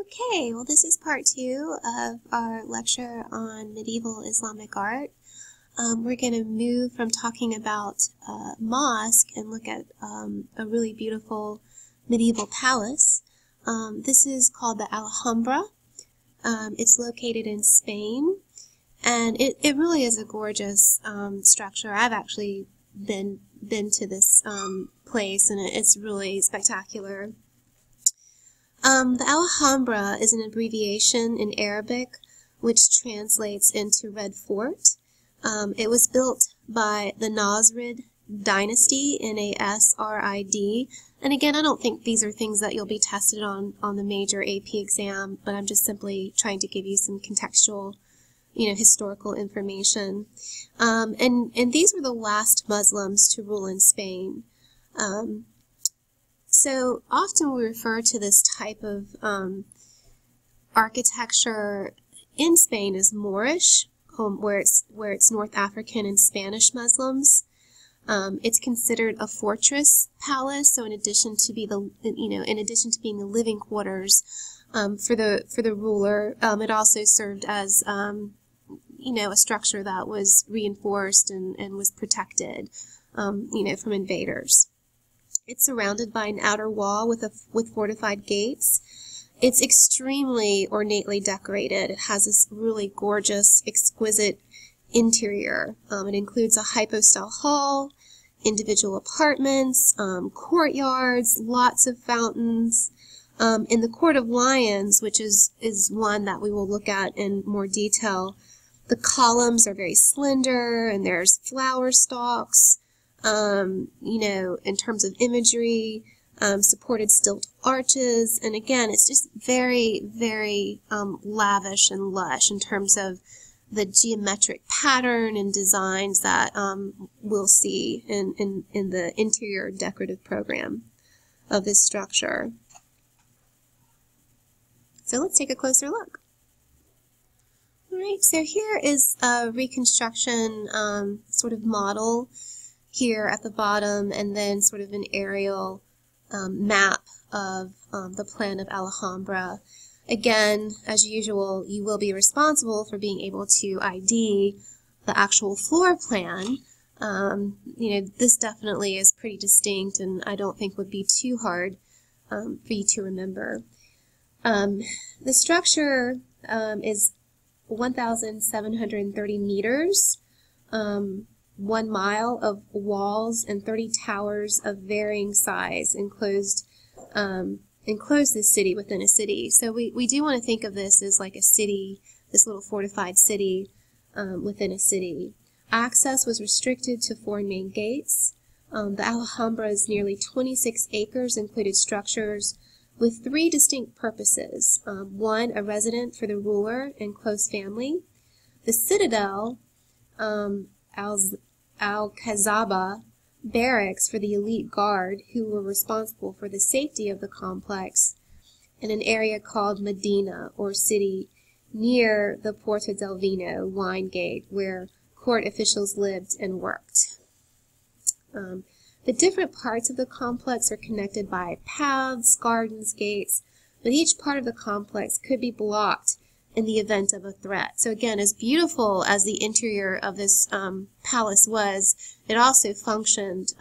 Okay, well this is part 2 of our lecture on medieval Islamic art. We're going to move from talking about mosque and look at a really beautiful medieval palace. This is called the Alhambra. It's located in Spain, and it really is a gorgeous structure. I've actually been to this place, and it's really spectacular. The Alhambra is an abbreviation in Arabic which translates into Red Fort. It was built by the Nasrid dynasty, N-A-S-R-I-D. And again, I don't think these are things that you'll be tested on the major AP exam, but I'm just simply trying to give you some contextual, historical information. And these were the last Muslims to rule in Spain. So often we refer to this type of architecture in Spain as Moorish, where it's North African and Spanish Muslims. It's considered a fortress palace, so in addition to being the living quarters for the ruler, it also served as a structure that was reinforced and was protected from invaders. It's surrounded by an outer wall with fortified gates. It's extremely ornately decorated. It has this really gorgeous, exquisite interior. It includes a hypostyle hall, individual apartments, courtyards, lots of fountains. In the Court of Lions, which is one that we will look at in more detail, the columns are very slender, and there's flower stalks. In terms of imagery, supported stilt arches, and again, it's just very, very lavish and lush in terms of the geometric pattern and designs that we'll see in the interior decorative program of this structure. So let's take a closer look. Alright, so here is a reconstruction sort of model here at the bottom, and then sort of an aerial map of the plan of Alhambra. Again, as usual, you will be responsible for being able to ID the actual floor plan. This definitely is pretty distinct, and I don't think would be too hard for you to remember. The structure is 1,730 meters. 1 mile of walls and 30 towers of varying size enclosed this city within a city. So we do want to think of this as like a city, this little fortified city within a city. Access was restricted to 4 main gates. The Alhambra's nearly 26 acres included structures with 3 distinct purposes. 1, a residence for the ruler and close family. The citadel, Al-Khazaba barracks for the elite guard who were responsible for the safety of the complex, and an area called Medina, or city, near the Porta del Vino wine gate, where court officials lived and worked. The different parts of the complex are connected by paths, gardens, gates, but each part of the complex could be blocked in the event of a threat. So again, as beautiful as the interior of this palace was, it also functioned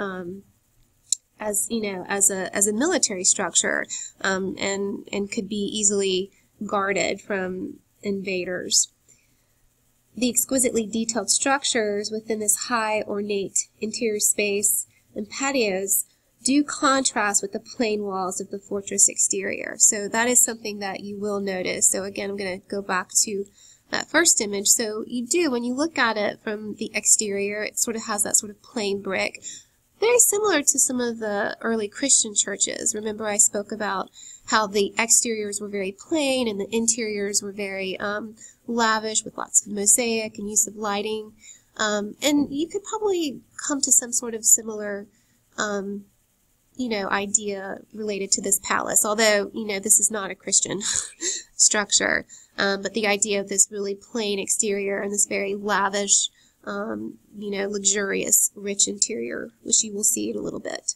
as a military structure, and could be easily guarded from invaders. The exquisitely detailed structures within this high ornate interior space and patios do contrast with the plain walls of the fortress exterior. So that is something that you will notice. So again, I'm going to go back to that first image. So you do, when you look at it from the exterior, it sort of has that sort of plain brick. Very similar to some of the early Christian churches. Remember I spoke about how the exteriors were very plain and the interiors were very lavish with lots of mosaic and use of lighting. And you could probably come to some sort of similar idea related to this palace, although, this is not a Christian structure, but the idea of this really plain exterior and this very lavish, luxurious, rich interior, which you will see in a little bit.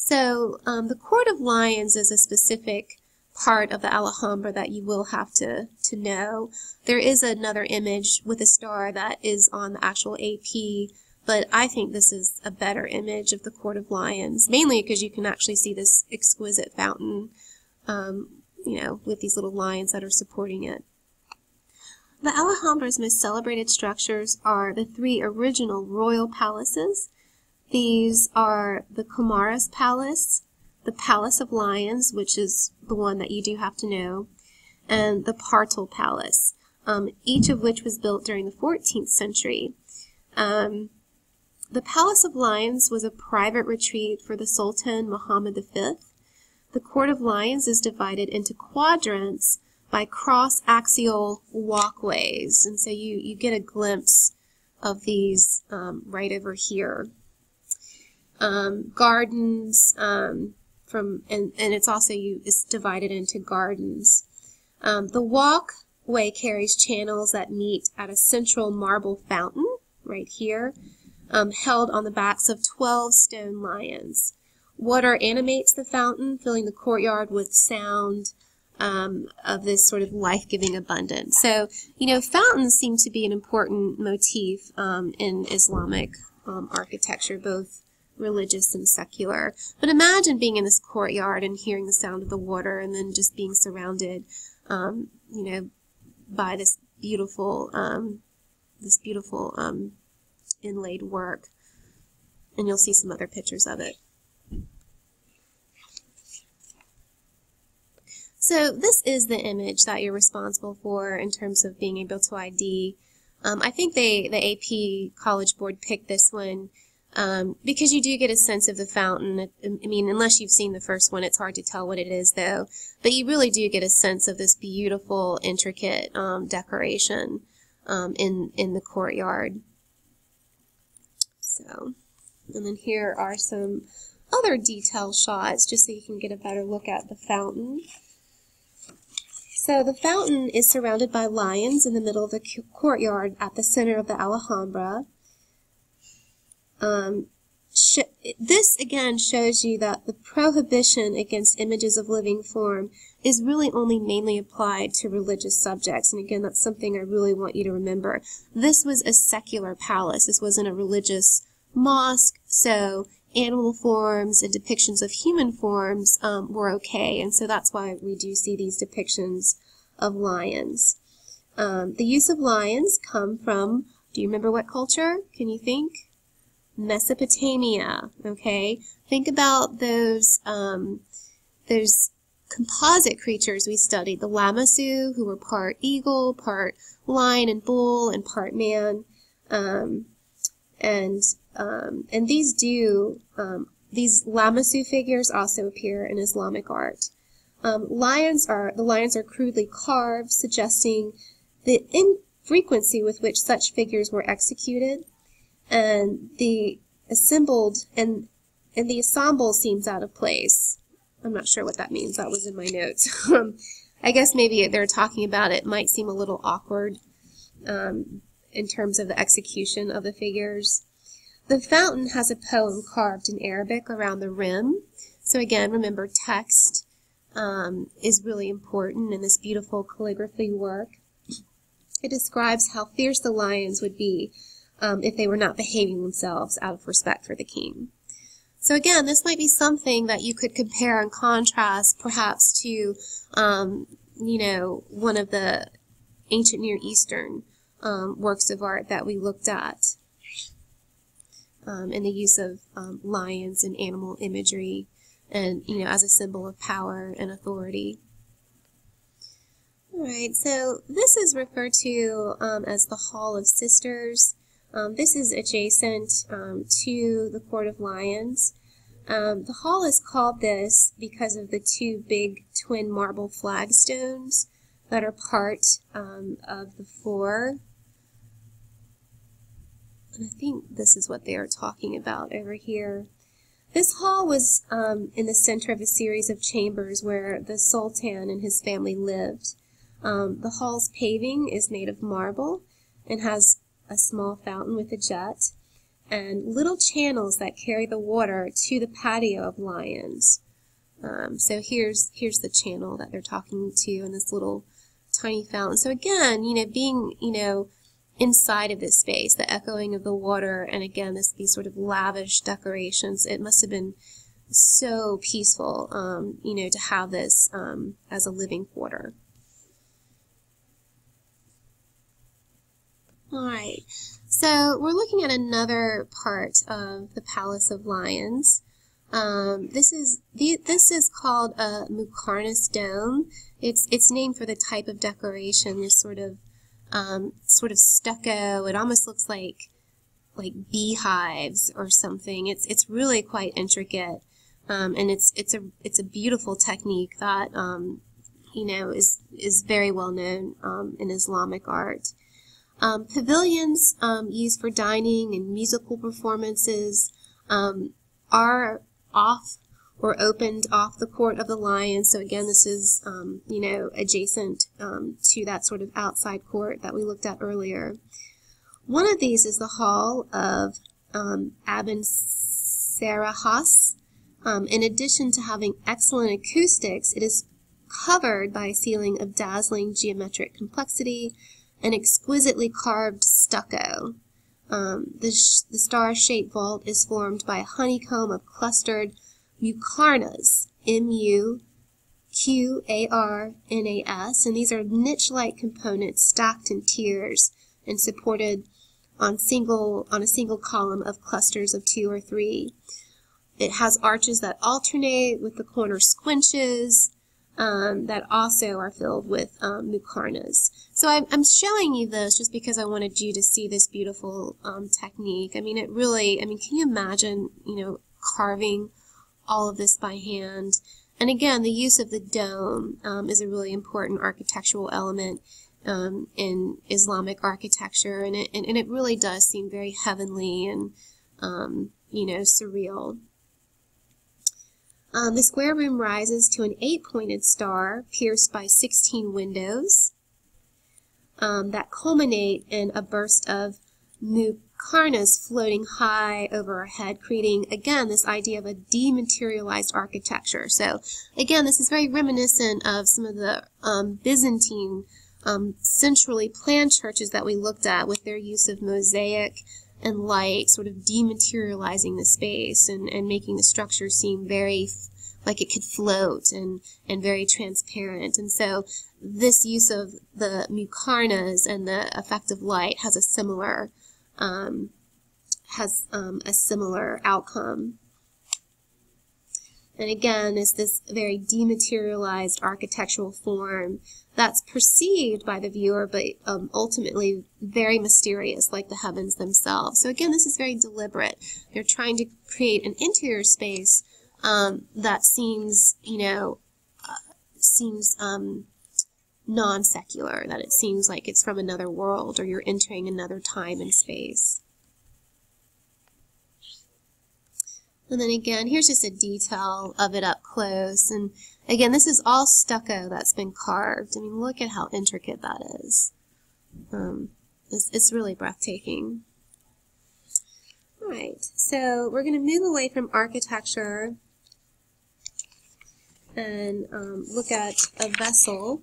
So the Court of Lions is a specific part of the Alhambra that you will have to know. There is another image with a star that is on the actual AP, but I think this is a better image of the Court of Lions, mainly because you can actually see this exquisite fountain, with these little lions that are supporting it. The Alhambra's most celebrated structures are the three original royal palaces. These are the Comares Palace, the Palace of Lions, which is the one that you do have to know, and the Partal Palace, each of which was built during the 14th century. The Palace of Lions was a private retreat for the Sultan Muhammad V. The Court of Lions is divided into quadrants by cross-axial walkways, and so you get a glimpse of these right over here. Gardens, and it's also it's divided into gardens. The walkway carries channels that meet at a central marble fountain right here, held on the backs of 12 stone lions. Water animates the fountain, filling the courtyard with sound of this sort of life-giving abundance. So, fountains seem to be an important motif in Islamic architecture, both religious and secular. But imagine being in this courtyard and hearing the sound of the water, and then just being surrounded, by this beautiful inlaid work. And you'll see some other pictures of it. So this is the image that you're responsible for in terms of being able to ID. I think the AP College Board picked this one because you do get a sense of the fountain. I mean, unless you've seen the first one, it's hard to tell what it is, though. But you really do get a sense of this beautiful, intricate decoration in the courtyard. So, and then here are some other detail shots, just so you can get a better look at the fountain. So the fountain is surrounded by lions in the middle of the courtyard at the center of the Alhambra. This again shows you that the prohibition against images of living form is really only mainly applied to religious subjects. And again, that's something I really want you to remember. This was a secular palace. This wasn't a religious mosque, so animal forms and depictions of human forms were okay, and so that's why we do see these depictions of lions. The use of lions come from, do you remember what culture? Can you think? Mesopotamia, okay? Think about those composite creatures we studied, the Lamassu, who were part eagle, part lion and bull, and part man, and these Lamassu figures also appear in Islamic art. The lions are crudely carved, suggesting the infrequency with which such figures were executed, and the ensemble seems out of place. I'm not sure what that means. That was in my notes. I guess maybe they're talking about it might seem a little awkward in terms of the execution of the figures. The fountain has a poem carved in Arabic around the rim. So again, remember, text is really important in this beautiful calligraphy work. It describes how fierce the lions would be if they were not behaving themselves out of respect for the king. So again, this might be something that you could compare and contrast perhaps to, one of the ancient Near Eastern works of art that we looked at. And the use of lions and animal imagery, and as a symbol of power and authority. All right, so this is referred to as the Hall of Sisters. This is adjacent to the Court of Lions. The hall is called this because of the two big twin marble flagstones that are part of the floor. And I think this is what they are talking about over here. This hall was in the center of a series of chambers where the Sultan and his family lived. The hall's paving is made of marble and has a small fountain with a jet. and little channels that carry the water to the patio of lions. So here's the channel that they're talking to, and this little tiny fountain. So again, being, inside of this space, the echoing of the water, and again, these sort of lavish decorations, it must have been so peaceful, to have this as a living quarter. All right, so we're looking at another part of the Palace of Lions. This is called a Muqarnas dome. It's named for the type of decoration, this sort of stucco. It almost looks like beehives or something. It's really quite intricate, and it's a beautiful technique that is very well known in Islamic art. Pavilions used for dining and musical performances are off or opened off the court of the lions. So again, this is adjacent to that sort of outside court that we looked at earlier. One of these is the hall of Aben Serahas. In addition to having excellent acoustics, it is covered by a ceiling of dazzling geometric complexity and exquisitely carved stucco. The star-shaped vault is formed by a honeycomb of clustered muqarnas, M-U-Q-A-R-N-A-S, and these are niche-like components stacked in tiers and supported on a single column of clusters of 2 or 3. It has arches that alternate with the corner squinches that also are filled with muqarnas. So I'm showing you this just because I wanted you to see this beautiful technique. I mean, can you imagine, carving all of this by hand? And again, the use of the dome is a really important architectural element in Islamic architecture, and it really does seem very heavenly and surreal. The square room rises to an 8-pointed star pierced by 16 windows that culminate in a burst of muqarnas floating high over our head, creating, again, this idea of a dematerialized architecture. So, again, this is very reminiscent of some of the Byzantine centrally planned churches that we looked at, with their use of mosaic and light, sort of dematerializing the space and making the structure seem very like it could float and very transparent. And so this use of the muqarnas and the effect of light has a similar outcome. And again, it's this very dematerialized architectural form that's perceived by the viewer, but ultimately very mysterious, like the heavens themselves. So again, this is very deliberate. They're trying to create an interior space that seems, non-secular, that it seems like it's from another world or you're entering another time and space. And then again, here's just a detail of it up close. And again, this is all stucco that's been carved. I mean, look at how intricate that is. It's really breathtaking. All right, so we're going to move away from architecture and look at a vessel.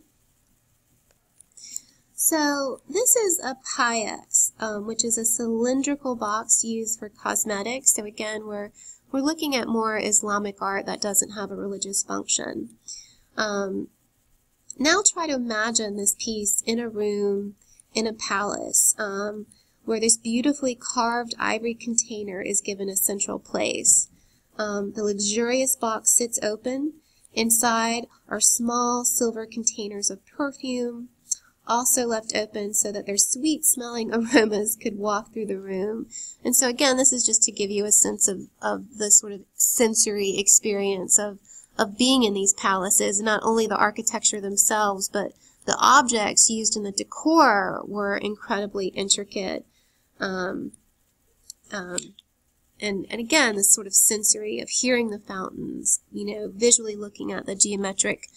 So this is a pyx, which is a cylindrical box used for cosmetics. So again, we're looking at more Islamic art that doesn't have a religious function. Now try to imagine this piece in a room in a palace where this beautifully carved ivory container is given a central place. The luxurious box sits open. Inside are small silver containers of perfume, also left open so that their sweet-smelling aromas could waft through the room. And so again, this is just to give you a sense of the sort of sensory experience of being in these palaces. Not only the architecture themselves, but the objects used in the decor were incredibly intricate. And again, this sort of sensory of hearing the fountains, visually looking at the geometric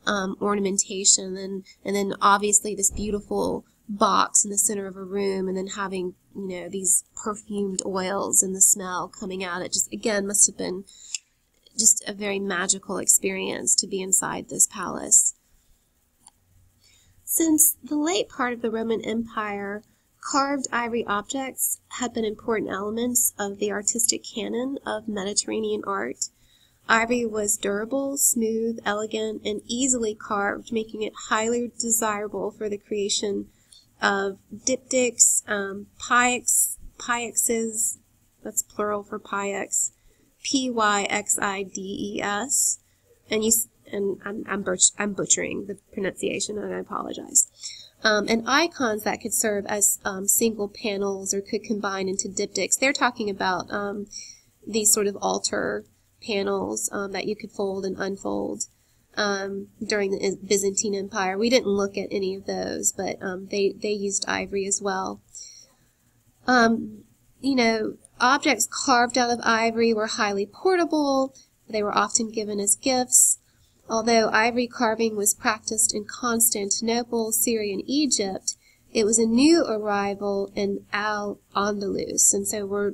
ornamentation, and then obviously this beautiful box in the center of a room and then having, these perfumed oils and the smell coming out. It just, again, must have been just a very magical experience to be inside this palace. Since the late part of the Roman Empire, carved ivory objects had been important elements of the artistic canon of Mediterranean art. Ivory was durable, smooth, elegant, and easily carved, making it highly desirable for the creation of diptychs, pyxes, that's plural for pyx, Pyxides, and I'm butchering the pronunciation, and I apologize. And icons that could serve as single panels or could combine into diptychs. They're talking about these sort of altar panels that you could fold and unfold during the Byzantine Empire. We didn't look at any of those, but they used ivory as well. Objects carved out of ivory were highly portable. They were often given as gifts. Although ivory carving was practiced in Constantinople, Syria, and Egypt, it was a new arrival in Al-Andalus, and so we're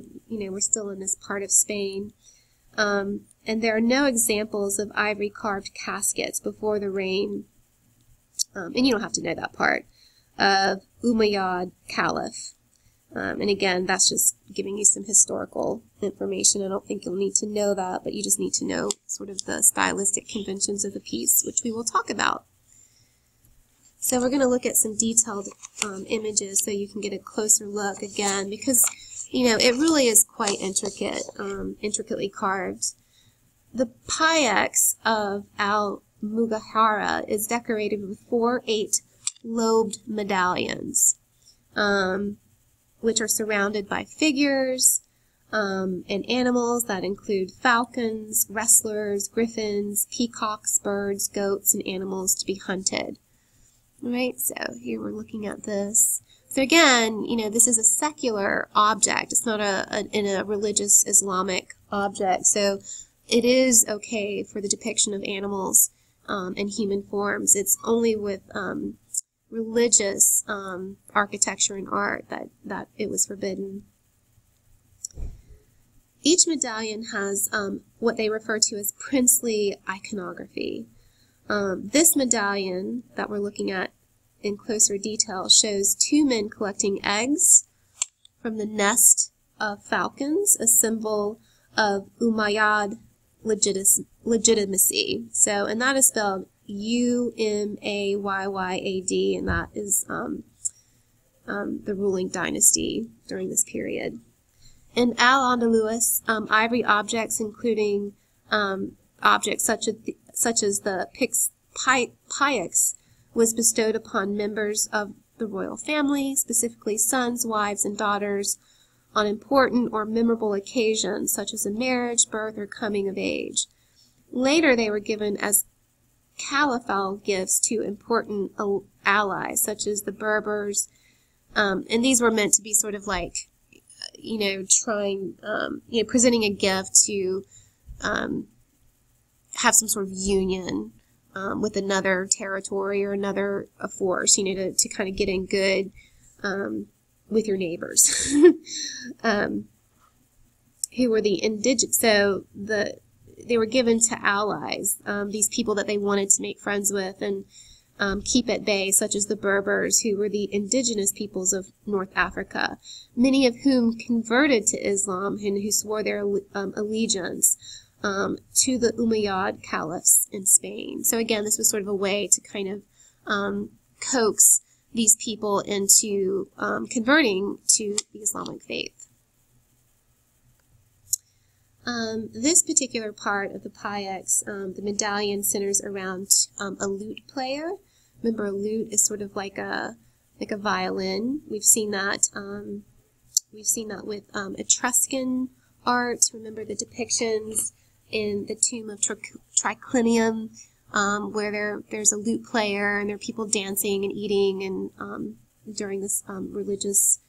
still in this part of Spain. And there are no examples of ivory carved caskets before the reign, and you don't have to know that part, of Umayyad Caliph. And again, that's just giving you some historical information. I don't think you'll need to know that, but you just need to know sort of the stylistic conventions of the piece, which we will talk about. So we're going to look at some detailed images so you can get a closer look again, because, it really is quite intricate, intricately carved. The pyx of Al-Mughara is decorated with 4 8-lobed medallions, which are surrounded by figures and animals that include falcons, wrestlers, griffins, peacocks, birds, goats, and animals to be hunted. All right, so here we're looking at this. So again, this is a secular object. It's not in a religious Islamic object. So it is okay for the depiction of animals and human forms. It's only with religious architecture and art that it was forbidden. Each medallion has what they refer to as princely iconography. This medallion that we're looking at in closer detail shows 2 men collecting eggs from the nest of falcons, a symbol of Umayyad legitimacy. So, and that is spelled Umayyyad, and that is the ruling dynasty during this period. In Al-Andalus, ivory objects, including objects such as the pyx, was bestowed upon members of the royal family, specifically sons, wives, and daughters, on important or memorable occasions such as a marriage, birth, or coming of age. Later, they were given as caliphal gifts to important allies, such as the Berbers, and these were meant to be sort of like, presenting a gift to have some sort of union with another territory or another force, to kind of get in good with your neighbors, who were the indigenous. So they were given to allies, these people that they wanted to make friends with and keep at bay, such as the Berbers, who were the indigenous peoples of North Africa, many of whom converted to Islam and who swore their allegiance to the Umayyad caliphs in Spain. So again, this was sort of a way to kind of coax these people into converting to the Islamic faith. This particular part of the pyx, the medallion centers around a lute player. Remember, a lute is sort of like a violin. We've seen that with Etruscan art. Remember the depictions in the tomb of Triclinium, where there's a lute player and there are people dancing and eating and during this religious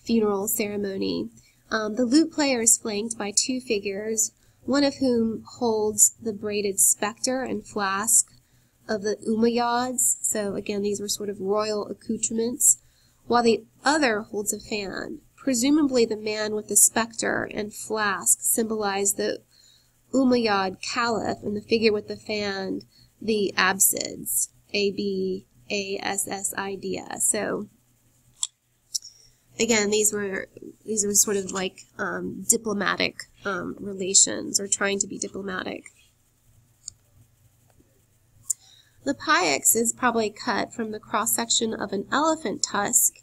funeral ceremony. The lute player is flanked by 2 figures, one of whom holds the braided specter and flask of the Umayyads. So again, these were sort of royal accoutrements. while the other holds a fan. Presumably the man with the specter and flask symbolized the Umayyad Caliph, and the figure with the fan, the Absids, Abbassids. So again, these were sort of like diplomatic relations, or trying to be diplomatic. The pyx is probably cut from the cross-section of an elephant tusk,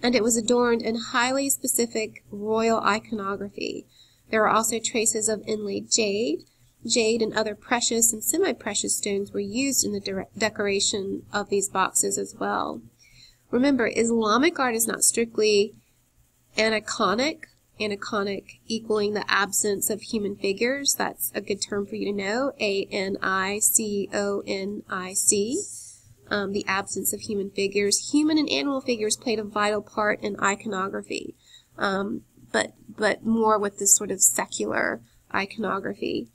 and it was adorned in highly specific royal iconography. There are also traces of inlaid jade. Jade and other precious and semi-precious stones were used in the decoration of these boxes as well. Remember, Islamic art is not strictly aniconic equaling the absence of human figures. That's a good term for you to know, Aniconic, the absence of human figures. Human and animal figures played a vital part in iconography, but more with this sort of secular iconography.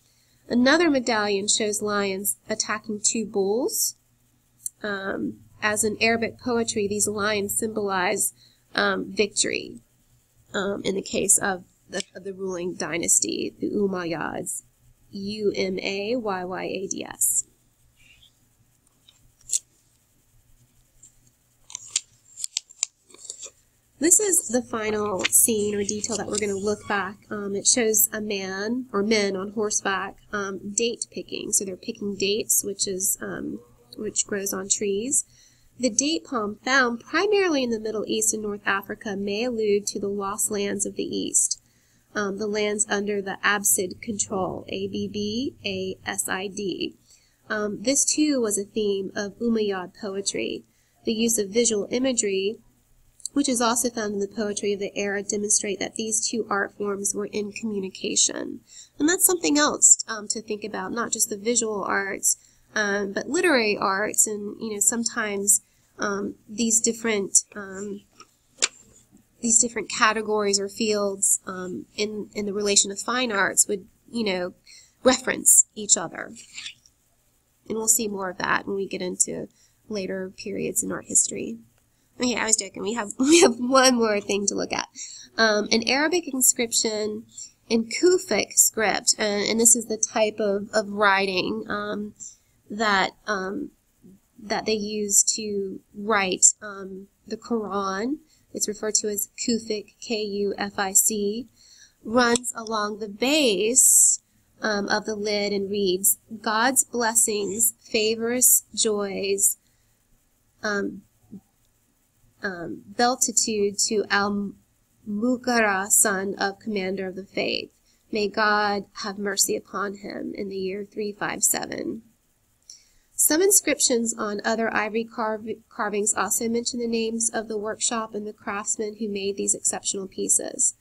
Another medallion shows lions attacking two bulls. As in Arabic poetry, these lions symbolize victory. In the case of the ruling dynasty, the Umayyads, Umayyads. This is the final scene or detail that we're going to look back. It shows a man or men on horseback date picking. So they're picking dates, which grows on trees. The date palm found primarily in the Middle East and North Africa may allude to the lost lands of the East, the lands under the Abbasid control, Abbasid. This too was a theme of Umayyad poetry. The use of visual imagery, which is also found in the poetry of the era, demonstrate that these two art forms were in communication. And that's something else to think about, not just the visual arts, but literary arts, and sometimes these different categories or fields in the relation of fine arts would reference each other, and we'll see more of that when we get into later periods in art history. Okay, I was joking. We have one more thing to look at. An Arabic inscription in Kufic script, and this is the type of writing that they use to write the Quran. It's referred to as Kufic, Kufic, runs along the base of the lid and reads, "God's blessings, favors, joys, beatitude to Al-Mughira, son of Commander of the Faith. May God have mercy upon him," in the year 357. Some inscriptions on other ivory carvings also mention the names of the workshop and the craftsmen who made these exceptional pieces.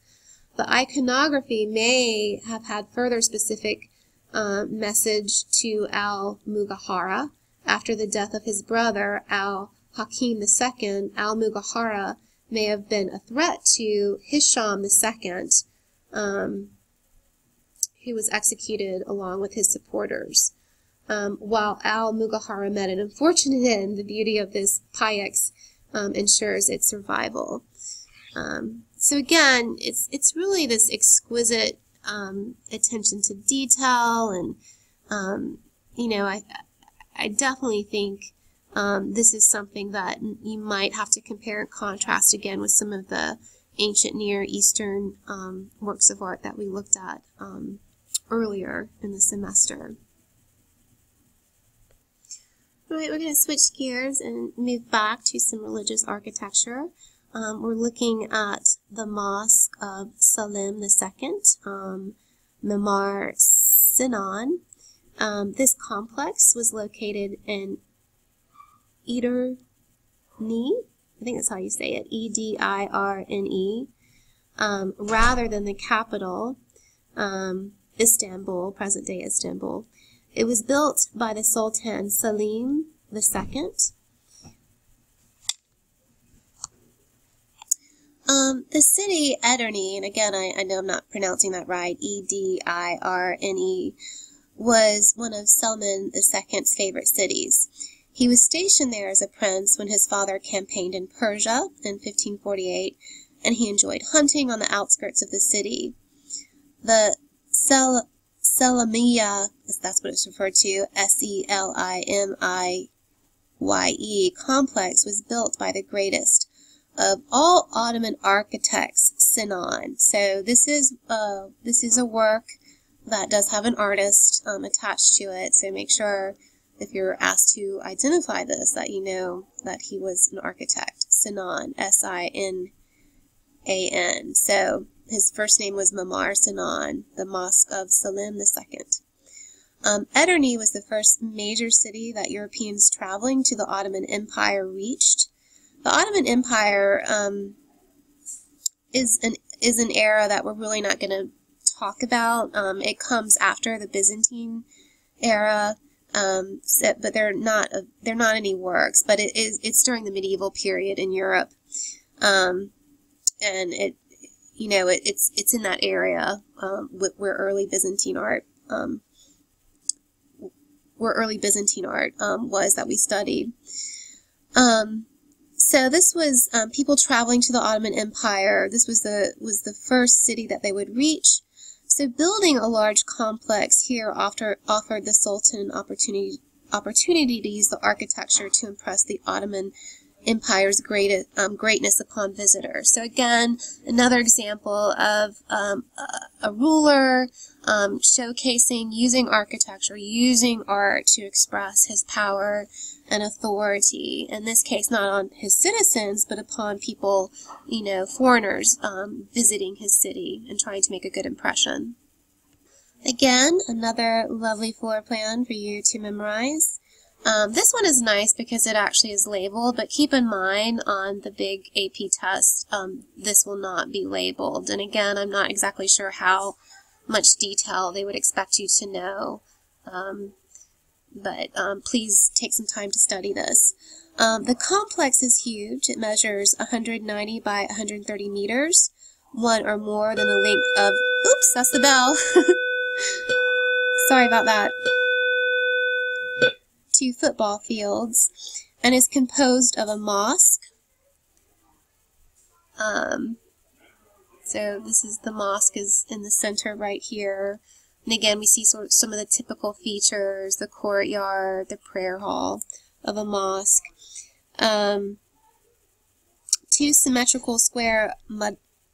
The iconography may have had further specific message to Al-Mughira. After the death of his brother, Al-Hakim II, Al-Mughira may have been a threat to Hisham II, who was executed along with his supporters. While Al-Mughira met an unfortunate end, the beauty of this pyx ensures its survival. So again, it's really this exquisite attention to detail, and I definitely think this is something that you might have to compare and contrast again with some of the ancient Near Eastern works of art that we looked at earlier in the semester. All right, we're going to switch gears and move back to some religious architecture. We're looking at the Mosque of Salim II, Memar Sinan. This complex was located in Edirne, I think that's how you say it, Edirne, rather than the capital, Istanbul, present-day Istanbul. It was built by the Sultan Salim II. The city Edirne, and again, I know I'm not pronouncing that right, Edirne, was one of Salman II's favorite cities. He was stationed there as a prince when his father campaigned in Persia in 1548, and he enjoyed hunting on the outskirts of the city. The Selimiye, that's what it's referred to, Selimiye complex was built by the greatest of all Ottoman architects, Sinan. So this is a work that does have an artist attached to it. So make sure if you're asked to identify this that you know that he was an architect. Sinan, S-I-N-A-N. So his first name was Mamar Sinan, the Mosque of Selim II. Edirne was the first major city that Europeans traveling to the Ottoman Empire reached. The Ottoman Empire is an era that we're really not going to talk about. It comes after the Byzantine era, but they're not any works. But it's during the medieval period in Europe, and it's in that area where early Byzantine art was that we studied. So this was people traveling to the Ottoman Empire. This was the first city that they would reach. So building a large complex here offered the Sultan an opportunity to use the architecture to impress the Ottoman Empire's greatness upon visitors. So again, another example of a ruler showcasing, using architecture, using art to express his power and authority. In this case, not on his citizens, but upon people, foreigners visiting his city and trying to make a good impression. Again, another lovely floor plan for you to memorize. This one is nice because it actually is labeled, but keep in mind on the big AP test, this will not be labeled. And again, I'm not exactly sure how much detail they would expect you to know, but please take some time to study this. The complex is huge. It measures 190 by 130 meters, one or more than the length of, oops, that's the bell. Sorry about that. 2 football fields, and is composed of a mosque. So this is the mosque is in the center right here. And again, we see some of the typical features, the courtyard, the prayer hall of a mosque. 2 symmetrical square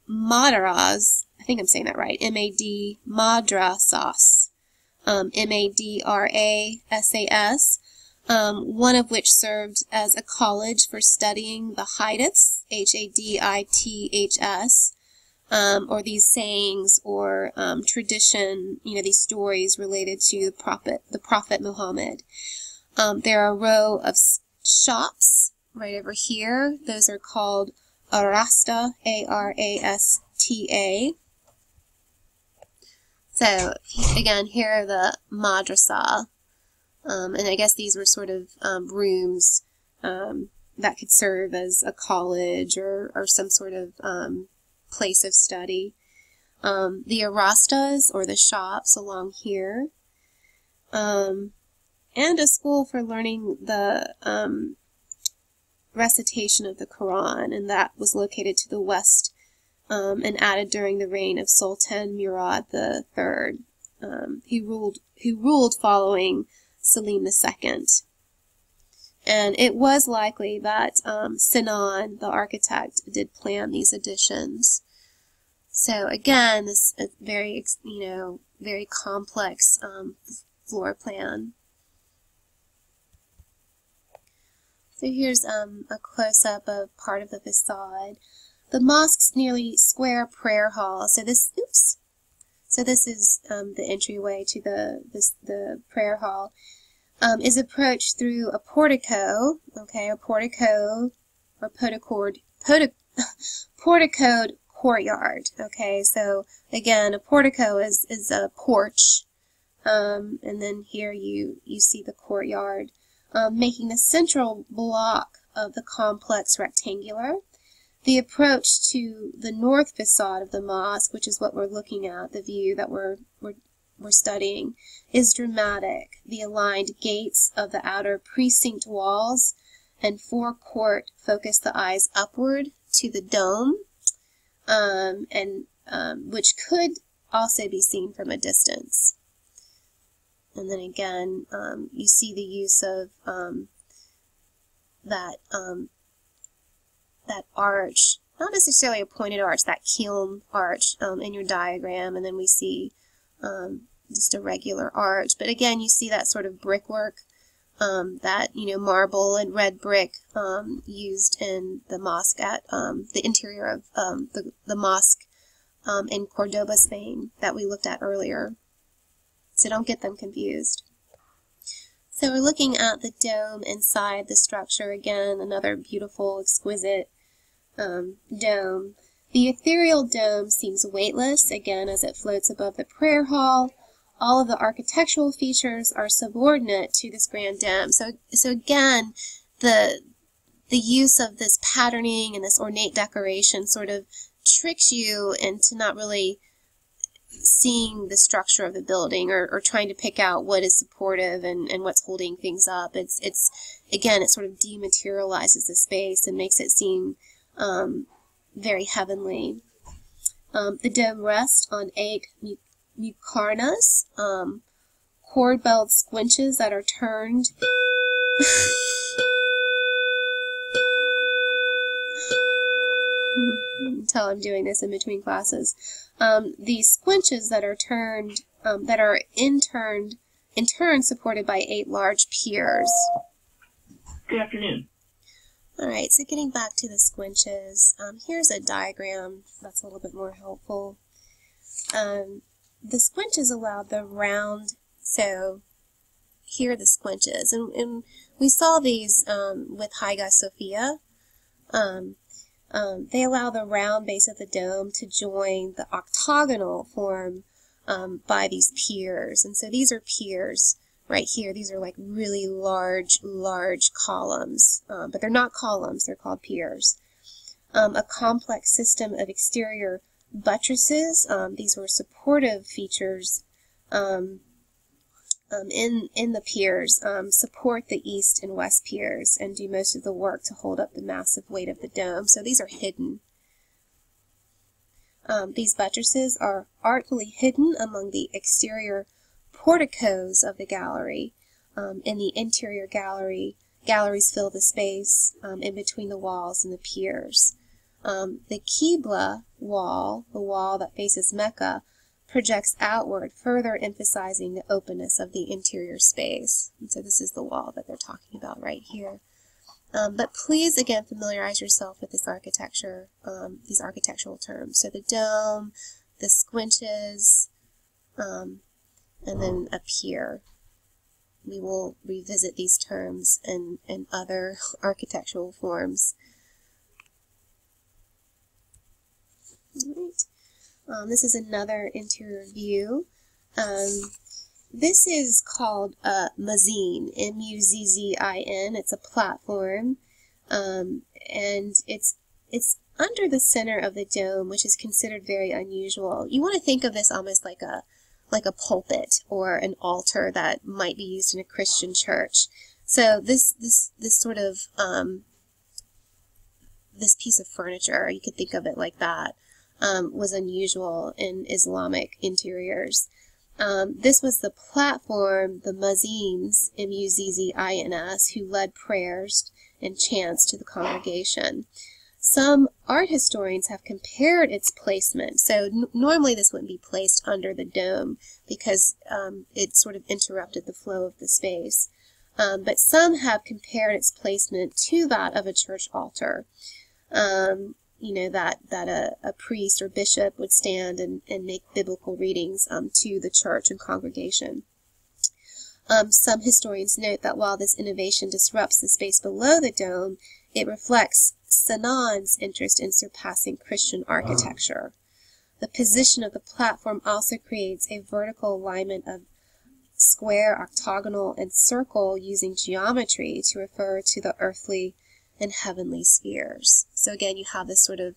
madaras, I think I'm saying that right, M-A-D, madrasas, M-A-D-R-A-S-A-S, one of which served as a college for studying the hadiths, H-A-D-I-T-H-S, or these sayings or tradition, these stories related to the Prophet Muhammad. There are a row of shops right over here. Those are called Arasta, A-R-A-S-T-A. So, again, here are the madrasa. And I guess these were sort of rooms that could serve as a college or some sort of place of study. The arastas, or the shops, along here. And a school for learning the recitation of the Quran, and that was located to the west and added during the reign of Sultan Murad III. He ruled following Selim II. And it was likely that Sinan, the architect, did plan these additions. So again, this is very, very complex floor plan. So here's a close-up of part of the facade. The mosque's nearly square prayer hall. So this, So this is the entryway to the prayer hall. Is approached through a portico, a porticoed courtyard, so again, a portico is a porch, and then here you see the courtyard, making the central block of the complex rectangular. The approach to the north facade of the mosque, which is what we're looking at, the view that we're we're studying is dramatic. The aligned gates of the outer precinct walls and forecourt focus the eyes upward to the dome, which could also be seen from a distance. And then again, you see the use of that arch, not necessarily a pointed arch, that kiln arch in your diagram, and then we see just a regular arch. But again, you see that sort of brickwork, that, marble and red brick used in the mosque at the interior of the mosque in Cordoba, Spain, that we looked at earlier. So don't get them confused. So we're looking at the dome inside the structure again, another beautiful, exquisite dome. The ethereal dome seems weightless, again, as it floats above the prayer hall. All of the architectural features are subordinate to this grand dome. So again, the use of this patterning and this ornate decoration sort of tricks you into not really seeing the structure of the building, or trying to pick out what is supportive and what's holding things up. It's again, it sort of dematerializes the space and makes it seem very heavenly. The dome rests on 8 muqarnas, cord-belled squinches that are turned tell I'm doing this in between classes. These squinches that are turned, that are in turn supported by 8 large piers. Good afternoon. All right, so getting back to the squinches, here's a diagram that's a little bit more helpful. The squinches allow the round, so here are the squinches, and we saw these with Hagia Sophia. They allow the round base of the dome to join the octagonal form by these piers. And so these are piers right here. These are like really large columns, but they're not columns, they're called piers. A complex system of exterior buttresses, these were supportive features in the piers, support the east and west piers and do most of the work to hold up the massive weight of the dome. So these are hidden. These buttresses are artfully hidden among the exterior porticos of the gallery. In the interior galleries fill the space in between the walls and the piers. The Qibla wall, the wall that faces Mecca, projects outward, further emphasizing the openness of the interior space. And so this is the wall that they're talking about right here. But please, again, familiarize yourself with this architecture, these architectural terms. So the dome, the squinches, and then a pier. We will revisit these terms and other architectural forms. All right. This is another interior view. This is called Muzzin, M-U-Z-Z-I-N. It's a platform, and it's under the center of the dome, which is considered very unusual. You want to think of this almost like a pulpit or an altar that might be used in a Christian church. So this sort of this piece of furniture, you could think of it like that, was unusual in Islamic interiors. This was the platform, the muezzins, M-U-Z-Z-I-N-S, who led prayers and chants to the congregation. Some art historians have compared its placement. So normally this wouldn't be placed under the dome because it sort of interrupted the flow of the space. But some have compared its placement to that of a church altar. You know, that a priest or bishop would stand and make biblical readings to the church and congregation. Some historians note that while this innovation disrupts the space below the dome, it reflects Sinan's interest in surpassing Christian architecture. The position of the platform also creates a vertical alignment of square, octagonal, and circle using geometry to refer to the earthly and heavenly spheres. So again, you have this sort of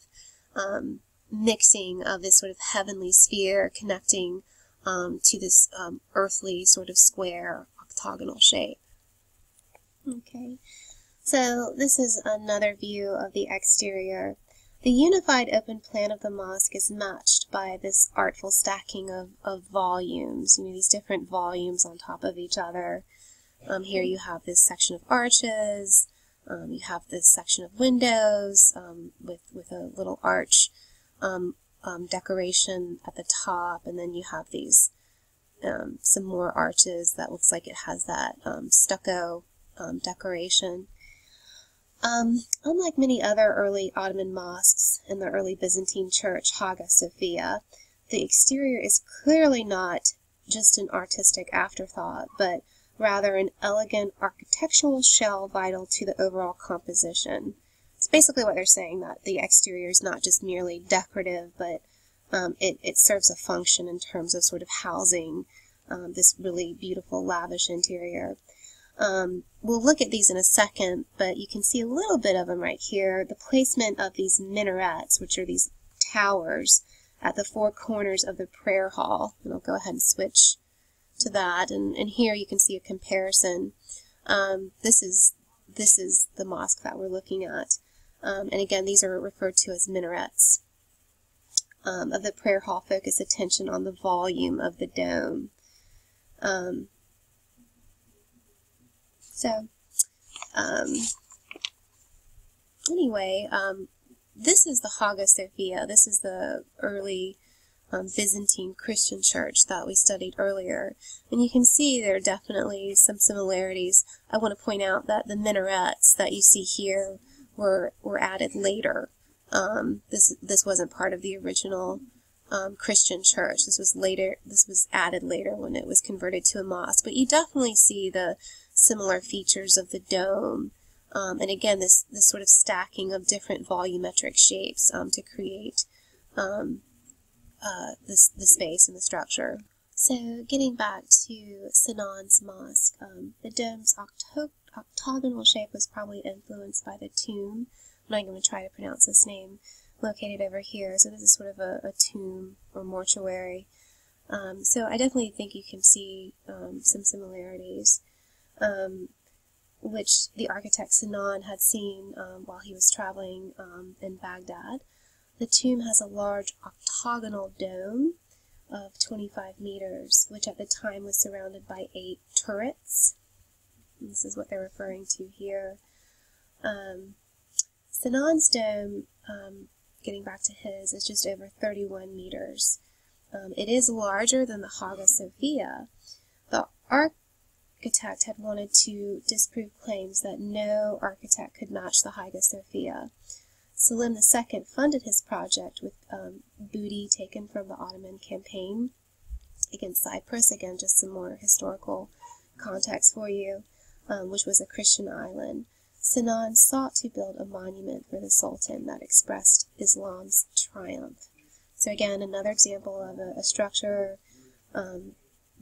mixing of this sort of heavenly sphere connecting to this earthly sort of square octagonal shape. Okay, so this is another view of the exterior. The unified open plan of the mosque is matched by this artful stacking of volumes, these different volumes on top of each other. Here you have this section of arches, you have this section of windows with a little arch decoration at the top, and then you have these some more arches that looks like it has that stucco decoration. Unlike many other early Ottoman mosques in the early Byzantine church, Hagia Sophia, the exterior is clearly not just an artistic afterthought, but rather an elegant architectural shell vital to the overall composition. It's basically what they're saying, that the exterior is not just merely decorative, but it serves a function in terms of sort of housing this really beautiful, lavish interior. We'll look at these in a second, but you can see a little bit of them right here. The placement of these minarets, which are these towers at the four corners of the prayer hall. And I'll go ahead and switch to that. And here you can see a comparison. This is the mosque that we're looking at. And again, these are referred to as minarets. Of the prayer hall focus attention on the volume of the dome. This is the Hagia Sophia. This is the early Byzantine Christian church that we studied earlier. And you can see there are definitely some similarities. I want to point out that the minarets that you see here were added later. This wasn't part of the original Christian church. This was added later when it was converted to a mosque. But you definitely see the similar features of the dome. And again, this sort of stacking of different volumetric shapes to create the space and the structure. So getting back to Sinan's mosque, the dome's octagonal shape was probably influenced by the tomb. I'm not going to try to pronounce this name, located over here. So this is sort of a tomb or mortuary. So I definitely think you can see some similarities, which the architect Sinan had seen while he was traveling in Baghdad. The tomb has a large octagonal dome of 25 meters, which at the time was surrounded by 8 turrets. And this is what they're referring to here. Sinan's dome, getting back to his, is just over 31 meters. It is larger than the Hagia Sophia. The architect had wanted to disprove claims that no architect could match the Hagia Sophia. Selim II funded his project with booty taken from the Ottoman campaign against Cyprus. Again, just some more historical context for you, which was a Christian island. Sinan sought to build a monument for the Sultan that expressed Islam's triumph. So again, another example of a structure,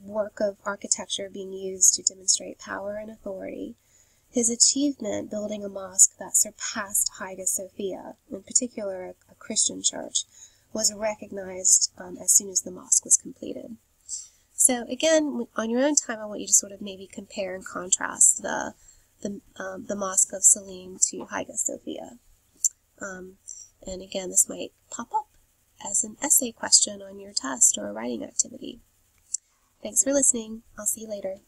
work of architecture being used to demonstrate power and authority. His achievement, building a mosque that surpassed Hagia Sophia, in particular a Christian church, was recognized as soon as the mosque was completed. So again, on your own time, I want you to sort of maybe compare and contrast the Mosque of Selim to Hagia Sophia. And again, this might pop up as an essay question on your test or a writing activity. Thanks for listening. I'll see you later.